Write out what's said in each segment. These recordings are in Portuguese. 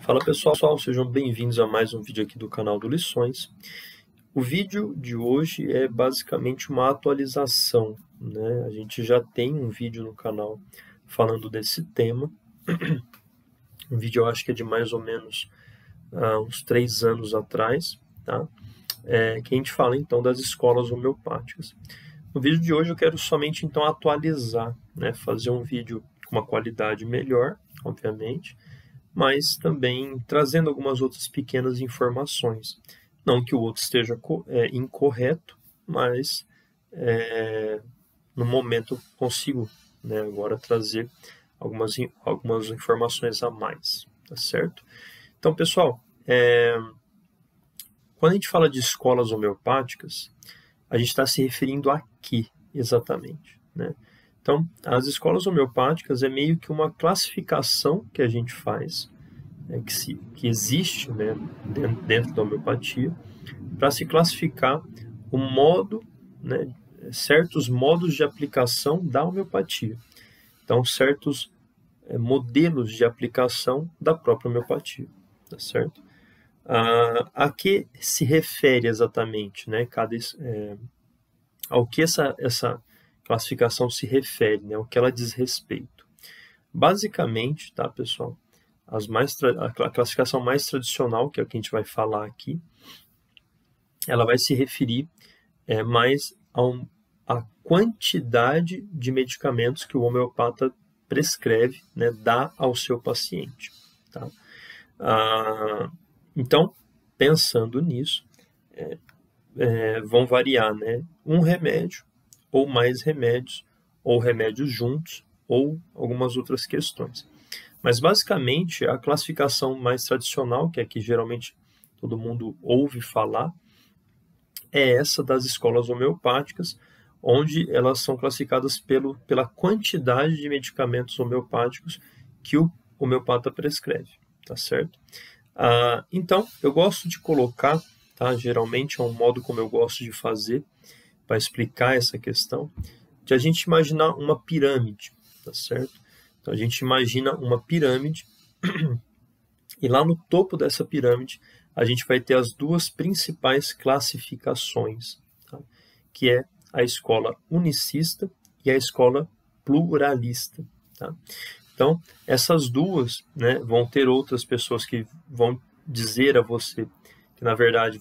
Fala pessoal, sejam bem-vindos a mais um vídeo aqui do canal do Lições. O vídeo de hoje é basicamente uma atualização, né? A gente já tem um vídeo no canal falando desse tema. Um vídeo eu acho que é de mais ou menos uns 3 anos atrás, tá? Que a gente fala então das escolas homeopáticas. No vídeo de hoje eu quero somente então atualizar, né? Fazer um vídeo com uma qualidade melhor, obviamente, mas também trazendo algumas outras pequenas informações. Não que o outro esteja incorreto, mas no momento eu consigo, né, agora trazer algumas informações a mais, tá certo? Então, pessoal, quando a gente fala de escolas homeopáticas, a gente está se referindo a quê exatamente, né? Então, as escolas homeopáticas é meio que uma classificação que a gente faz, que existe, né, dentro da homeopatia, para se classificar o modo, né, certos modos de aplicação da homeopatia. Então, certos modelos de aplicação da própria homeopatia, tá certo? A que se refere exatamente, né, ao que essa classificação se refere, né, o que ela diz respeito. Basicamente, tá, pessoal, a classificação mais tradicional, que é o que a gente vai falar aqui, ela vai se referir mais à quantidade de medicamentos que o homeopata prescreve, né, dá ao seu paciente. Tá? Então, pensando nisso, vão variar, né, um remédio, ou mais remédios, ou remédios juntos, ou algumas outras questões. Mas, basicamente, a classificação mais tradicional, que é que geralmente todo mundo ouve falar, é essa das escolas homeopáticas, onde elas são classificadas pela quantidade de medicamentos homeopáticos que o homeopata prescreve, tá certo? Então, eu gosto de colocar, tá, geralmente é um modo como eu gosto de fazer, para explicar essa questão, de a gente imaginar uma pirâmide, tá certo? Então, a gente imagina uma pirâmide e lá no topo dessa pirâmide a gente vai ter as duas principais classificações, tá? Que é a escola unicista e a escola pluralista. Tá? Então, essas duas, né, vão ter outras pessoas que vão dizer a você que, na verdade,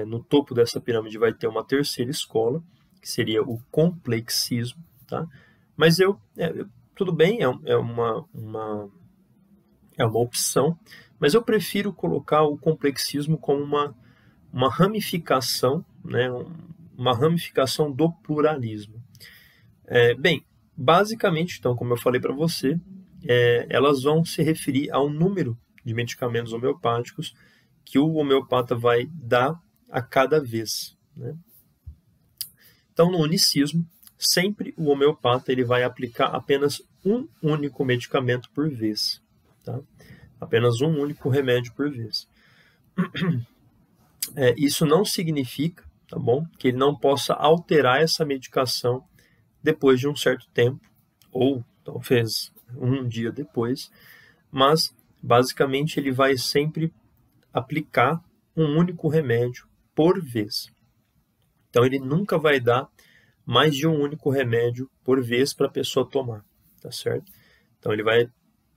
no topo dessa pirâmide vai ter uma terceira escola, que seria o complexismo. Tá? Mas tudo bem, é uma opção, mas eu prefiro colocar o complexismo como uma ramificação, né, uma ramificação do pluralismo. Bem, basicamente, então, como eu falei para você, elas vão se referir ao número de medicamentos homeopáticos que o homeopata vai dar a cada vez, né? Então, no unicismo, sempre o homeopata ele vai aplicar apenas um único medicamento por vez, tá? Apenas um único remédio por vez. Isso não significa, tá bom, que ele não possa alterar essa medicação depois de um certo tempo, ou talvez um dia depois, mas basicamente ele vai sempre aplicar um único remédio por vez. Então ele nunca vai dar mais de um único remédio por vez para a pessoa tomar, tá certo? Então ele vai,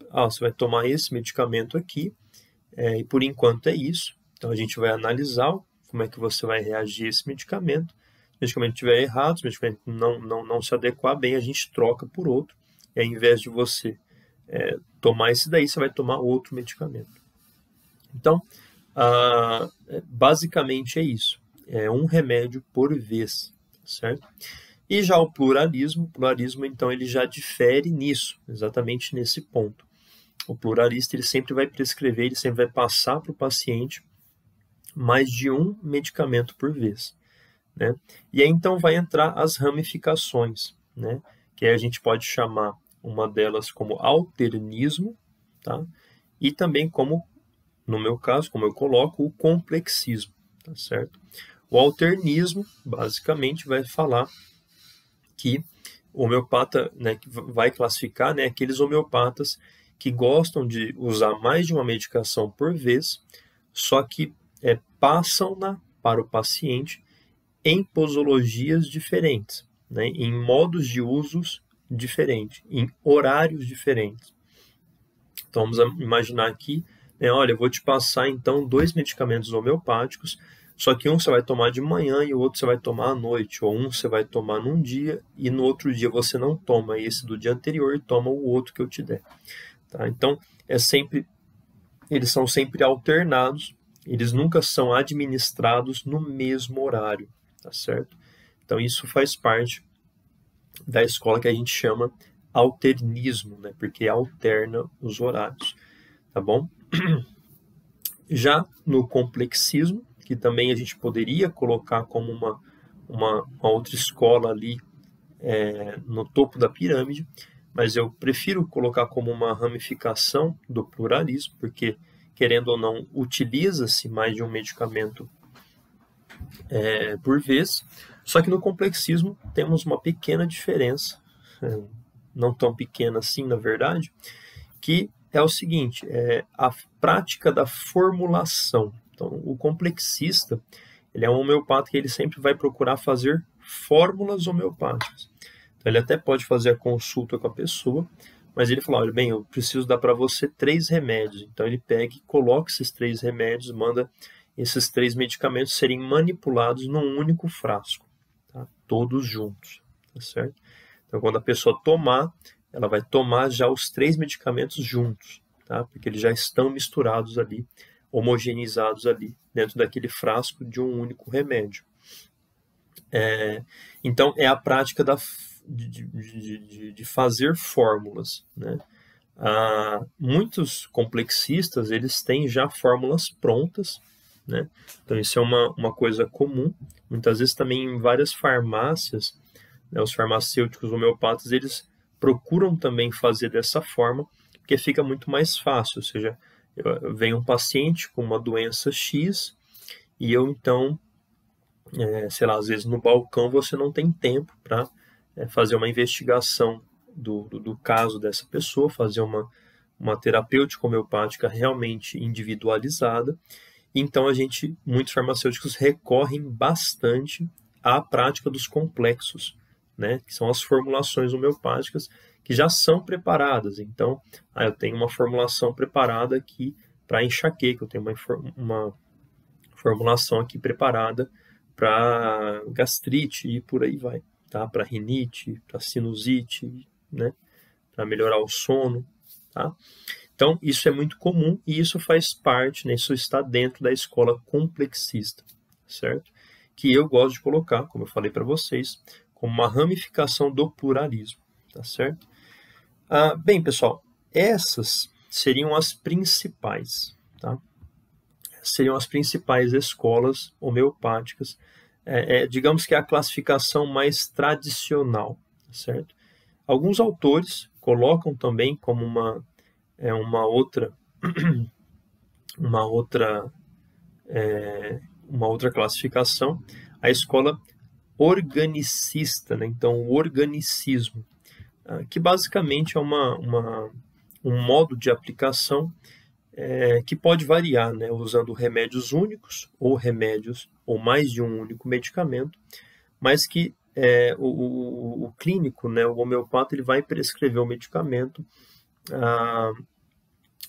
você vai tomar esse medicamento aqui, e por enquanto é isso. Então a gente vai analisar como é que você vai reagir a esse medicamento. Se o medicamento estiver errado, se o medicamento não se adequar bem, a gente troca por outro. E ao invés de você tomar esse daí, você vai tomar outro medicamento. Então, basicamente é isso. É um remédio por vez, certo? E já o pluralismo, então, ele já difere nisso, exatamente nesse ponto. O pluralista, ele sempre vai prescrever, ele sempre vai passar para o paciente mais de um medicamento por vez, né? E aí, então, vai entrar as ramificações, né? Que aí a gente pode chamar uma delas como alternismo, tá? E também como, no meu caso, como eu coloco, o complexismo, tá certo? O alternismo, basicamente, vai falar que o homeopata, né, vai classificar, né, aqueles homeopatas que gostam de usar mais de uma medicação por vez, só que passam-na para o paciente em posologias diferentes, né, em modos de usos diferentes, em horários diferentes. Então, vamos imaginar aqui, né, olha, eu vou te passar, então, 2 medicamentos homeopáticos, só que um você vai tomar de manhã e o outro você vai tomar à noite, ou um você vai tomar num dia e no outro dia você não toma esse do dia anterior e toma o outro que eu te der. Tá? Então, eles são sempre alternados, eles nunca são administrados no mesmo horário, tá certo? Então, isso faz parte da escola que a gente chama alternismo, né? Porque alterna os horários, tá bom? Já no complexismo, que também a gente poderia colocar como uma outra escola ali no topo da pirâmide, mas eu prefiro colocar como uma ramificação do pluralismo, porque, querendo ou não, utiliza-se mais de um medicamento por vez, só que no complexismo temos uma pequena diferença, não tão pequena assim, na verdade, que é o seguinte, a prática da formulação. Então, o complexista, ele é um homeopata que ele sempre vai procurar fazer fórmulas homeopáticas. Então, ele até pode fazer a consulta com a pessoa, mas ele fala, olha, bem, eu preciso dar para você 3 remédios. Então, ele pega e coloca esses 3 remédios, manda esses 3 medicamentos serem manipulados num único frasco, tá? Todos juntos, tá certo? Então, quando a pessoa tomar, ela vai tomar já os 3 medicamentos juntos, tá? Porque eles já estão misturados ali, homogeneizados ali, dentro daquele frasco de um único remédio. Então, é a prática de fazer fórmulas, né? Muitos complexistas, eles têm já fórmulas prontas, né? Então, isso é uma coisa comum. Muitas vezes também em várias farmácias, né, os farmacêuticos homeopatas, eles procuram também fazer dessa forma, porque fica muito mais fácil, ou seja, vem um paciente com uma doença X e eu então, sei lá, às vezes no balcão você não tem tempo para fazer uma investigação do caso dessa pessoa, fazer uma terapêutica homeopática realmente individualizada. Então muitos farmacêuticos recorrem bastante à prática dos complexos, né, que são as formulações homeopáticas que já são preparadas. Então, eu tenho uma formulação preparada aqui para enxaqueca, eu tenho uma formulação aqui preparada para gastrite e por aí vai, tá? Para rinite, para sinusite, né? Para melhorar o sono, tá? Então, isso é muito comum e isso faz parte, né? Isso está dentro da escola complexista, certo? Que eu gosto de colocar, como eu falei para vocês, como uma ramificação do pluralismo, tá certo? Bem, pessoal, essas seriam as principais, tá? Seriam as principais escolas homeopáticas, digamos que é a classificação mais tradicional, tá certo? Alguns autores colocam também como uma outra classificação a escola organicista, né? Então, o organicismo, que basicamente é um modo de aplicação que pode variar, né? Usando remédios únicos ou mais de um único medicamento, mas que o clínico, né? O homeopata, ele vai prescrever o medicamento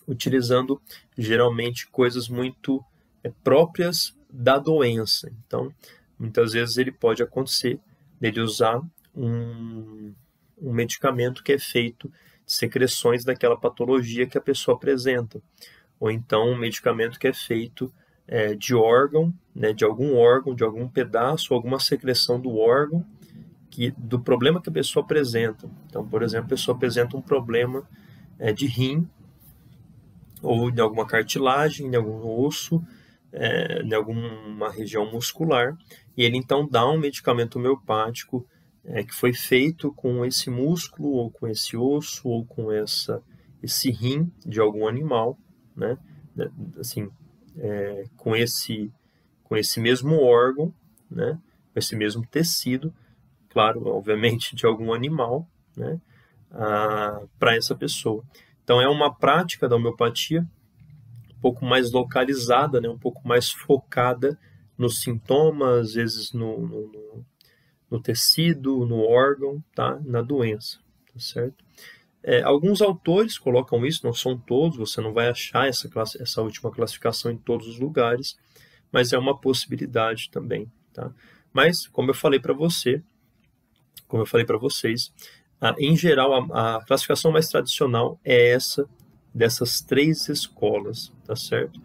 utilizando geralmente coisas muito próprias da doença. Então, muitas vezes ele pode acontecer dele usar um medicamento que é feito de secreções daquela patologia que a pessoa apresenta, ou então um medicamento que é feito de órgão, né, de algum pedaço, alguma secreção do órgão, do problema que a pessoa apresenta. Então, por exemplo, a pessoa apresenta um problema de rim, ou de alguma cartilagem, de algum osso, de alguma região muscular, e ele então dá um medicamento homeopático que foi feito com esse músculo, ou com esse osso, ou com esse rim de algum animal, né? Assim, com esse mesmo órgão, né? Com esse mesmo tecido, claro, obviamente de algum animal, né? Para essa pessoa. Então, é uma prática da homeopatia um pouco mais localizada, né? Um pouco mais focada nos sintomas, às vezes no tecido, no órgão, tá? Na doença, tá certo? Alguns autores colocam isso, não são todos, você não vai achar essa última classificação em todos os lugares, mas é uma possibilidade também, tá? Mas, como eu falei para vocês, em geral, a classificação mais tradicional é essa, dessas 3 escolas, tá certo?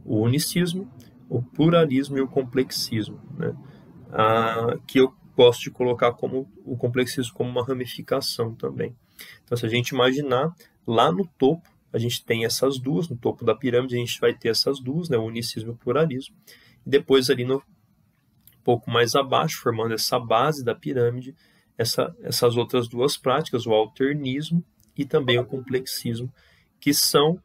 O unicismo, o pluralismo e o complexismo, né? Que eu gosto de colocar como o complexismo como uma ramificação também. Então, se a gente imaginar, lá no topo, a gente tem essas duas, no topo da pirâmide a gente vai ter essas duas, né, o unicismo e o pluralismo, e depois ali um pouco mais abaixo, formando essa base da pirâmide, essas outras duas práticas, o alternismo e também o complexismo, que são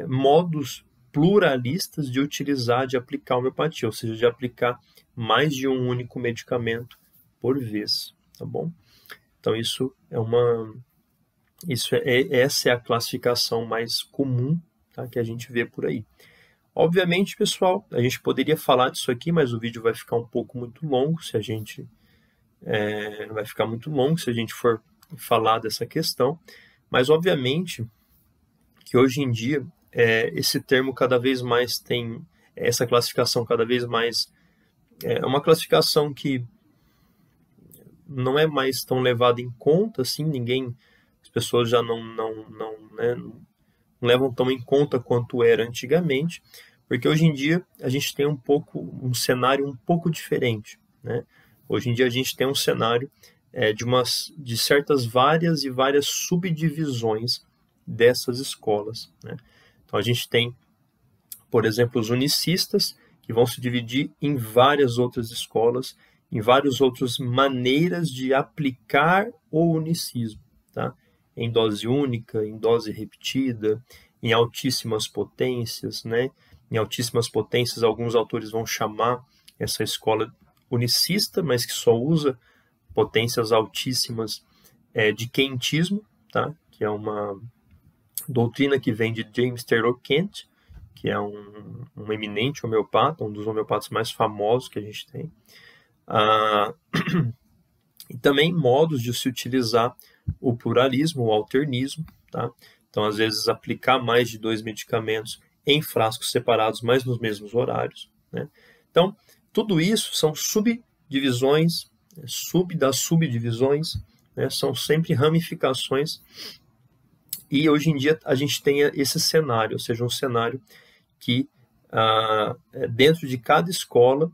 modos pluralistas de utilizar, de aplicar a homeopatia, ou seja, de aplicar mais de um único medicamento por vez, tá bom? Então essa é a classificação mais comum, tá, que a gente vê por aí. Obviamente, pessoal, a gente poderia falar disso aqui, mas o vídeo vai ficar um pouco muito longo se a gente for falar dessa questão. Mas obviamente que hoje em dia esse termo cada vez mais tem essa classificação cada vez mais é uma classificação que não é mais tão levada em conta, assim, as pessoas já não levam tão em conta quanto era antigamente, porque hoje em dia a gente tem um cenário um pouco diferente, né? Hoje em dia a gente tem um cenário de certas várias subdivisões dessas escolas, né? Então a gente tem, por exemplo, os unicistas, que vão se dividir em várias outras escolas, em várias outras maneiras de aplicar o unicismo, tá? Em dose única, em dose repetida, em altíssimas potências, né? Em altíssimas potências, alguns autores vão chamar essa escola unicista, mas que só usa potências altíssimas de quentismo, tá? Que é uma doutrina que vem de James Taylor Kent, que é um eminente homeopata, um dos homeopatas mais famosos que a gente tem. E também modos de se utilizar o pluralismo, o alternismo, tá? Então, às vezes, aplicar mais de 2 medicamentos em frascos separados, mas nos mesmos horários, né? Então, tudo isso são subdivisões, das subdivisões, né? São sempre ramificações, e hoje em dia a gente tem esse cenário, ou seja, um cenário que, dentro de cada escola,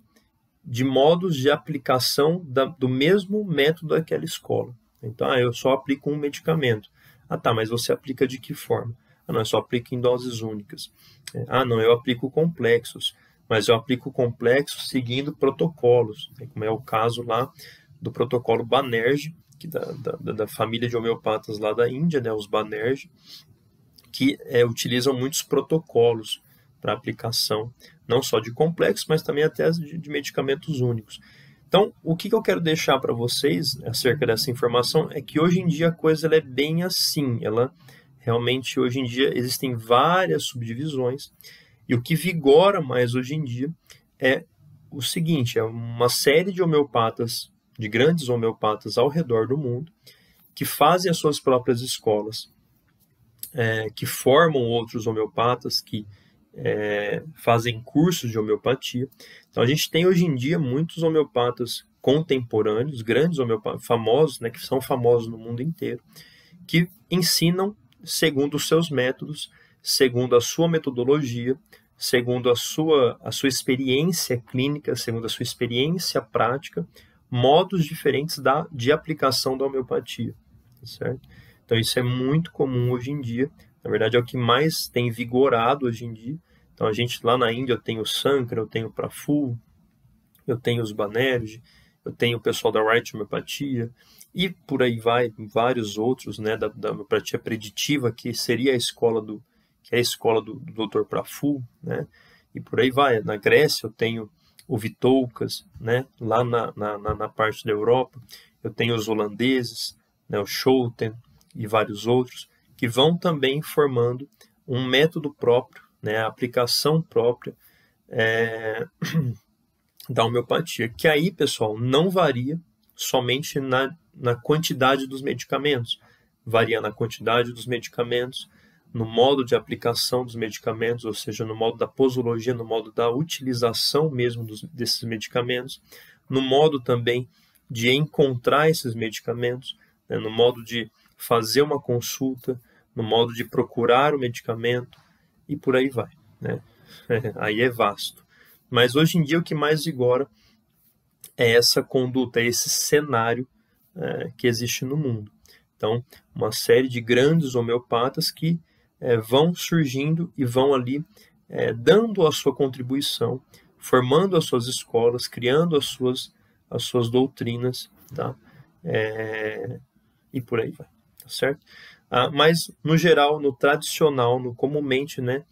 de modos de aplicação do mesmo método daquela escola. Então, eu só aplico um medicamento. Tá, mas você aplica de que forma? Não, eu só aplico em doses únicas. Não, eu aplico complexos, mas eu aplico complexos seguindo protocolos, né, como é o caso lá do protocolo Banerjee, que da família de homeopatas lá da Índia, né, os Banerjee, que utilizam muitos protocolos para aplicação, não só de complexos, mas também até de medicamentos únicos. Então, o que eu quero deixar para vocês acerca dessa informação é que hoje em dia a coisa ela é bem assim, realmente hoje em dia existem várias subdivisões, e o que vigora mais hoje em dia é o seguinte, é uma série de homeopatas, de grandes homeopatas ao redor do mundo, que fazem as suas próprias escolas, que formam outros homeopatas, que fazem cursos de homeopatia. Então a gente tem hoje em dia muitos homeopatas contemporâneos, grandes homeopatas, famosos, né, que são famosos no mundo inteiro, que ensinam segundo os seus métodos, segundo a sua metodologia, segundo a sua experiência clínica, segundo a sua experiência prática, modos diferentes de aplicação da homeopatia, certo? Então isso é muito comum hoje em dia. Na verdade, é o que mais tem vigorado hoje em dia. Então, a gente lá na Índia, eu tenho o Sankara, eu tenho o Praful, eu tenho os Banerjee, eu tenho o pessoal da Right Homeopatia, e por aí vai, vários outros, né, da homeopatia preditiva, que seria a escola do Dr. Praful, né, e por aí vai. Na Grécia, eu tenho o Vitoukas, né, lá na parte da Europa, eu tenho os holandeses, né, o Schouten e vários outros, que vão também formando um método próprio, né, a aplicação própria da homeopatia, que aí, pessoal, não varia somente na quantidade dos medicamentos, varia na quantidade dos medicamentos, no modo de aplicação dos medicamentos, ou seja, no modo da posologia, no modo da utilização mesmo desses medicamentos, no modo também de encontrar esses medicamentos, né, no modo de fazer uma consulta, no modo de procurar o medicamento, e por aí vai, né? Aí é vasto. Mas hoje em dia o que mais vigora é essa conduta, é esse cenário que existe no mundo. Então, uma série de grandes homeopatas que vão surgindo e vão ali dando a sua contribuição, formando as suas escolas, criando as suas doutrinas, tá? E por aí vai, tá certo? Mas, no geral, no tradicional, no comumente, né,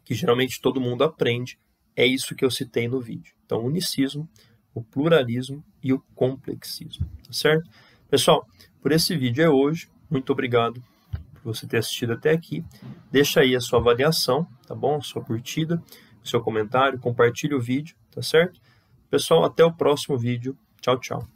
que geralmente todo mundo aprende, é isso que eu citei no vídeo. Então, o unicismo, o pluralismo e o complexismo, tá certo? Pessoal, por esse vídeo é hoje. Muito obrigado por você ter assistido até aqui. Deixa aí a sua avaliação, tá bom? A sua curtida, seu comentário, compartilhe o vídeo, tá certo? Pessoal, até o próximo vídeo. Tchau, tchau.